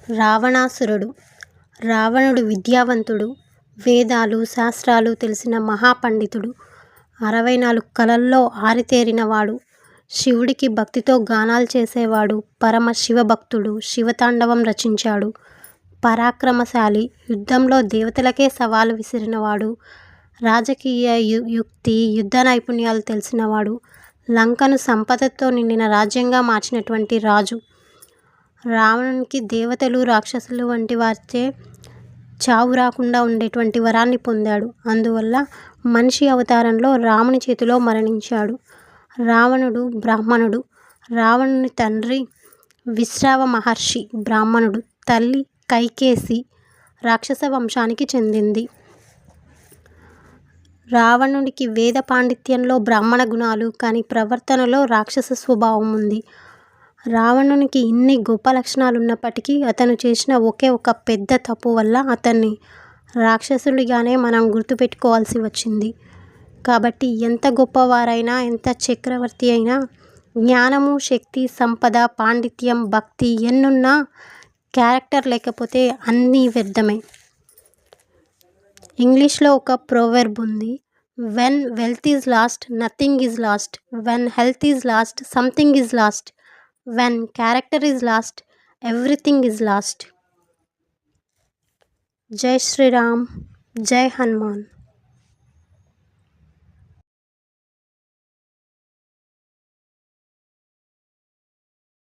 రావణాసురుడు. రావణుడు విద్యావంతుడు, వేదాలు శాస్త్రాలు తెలిసిన మహాపండితుడు, 64 కళల్లో ఆరితేరినవాడు, శివుడికి భక్తితో గానాలు చేసేవాడు, పరమ శివభక్తుడు, శివతాండవం రచించాడు, పరాక్రమశాలి, యుద్ధంలో దేవతలకే సవాలు విసిరినవాడు, రాజకీయ యుక్తి యుద్ధ నైపుణ్యాలు తెలిసినవాడు, లంకను సంపదతో నిండిన రాజ్యంగా మార్చినటువంటి రాజు. రావణునికి దేవతలు రాక్షసులు వంటి వారిచే చావు రాకుండా ఉండేటువంటి వరాన్ని పొందాడు. అందువల్ల మనిషి అవతారంలో రాముని చేతిలో మరణించాడు. రావణుడు బ్రాహ్మణుడు. రావణుని తండ్రి విశ్రావ మహర్షి బ్రాహ్మణుడు. తల్లి కైకేసి రాక్షస వంశానికి చెందింది. రావణుడికి వేద పాండిత్యంలో బ్రాహ్మణ గుణాలు, కానీ ప్రవర్తనలో రాక్షస స్వభావం ఉంది. రావణునికి ఇన్ని గొప్ప లక్షణాలున్నప్పటికీ అతను చేసిన ఒకే ఒక పెద్ద తప్పు వల్ల అతన్ని రాక్షసుడిగానే మనం గుర్తుపెట్టుకోవాల్సి వచ్చింది. కాబట్టి ఎంత గొప్పవారైనా, ఎంత చక్రవర్తి అయినా జ్ఞానము, శక్తి, సంపద, పాండిత్యం, భక్తి ఎన్నున్నా క్యారెక్టర్ లేకపోతే అన్నీ వ్యర్థమే. ఇంగ్లీష్లో ఒక ప్రోవెర్బ్ ఉంది. When wealth is lost nothing is lost, when health is lost something is lost, when character is lost everything is lost. జై శ్రీరామ్, జై హనుమాన్.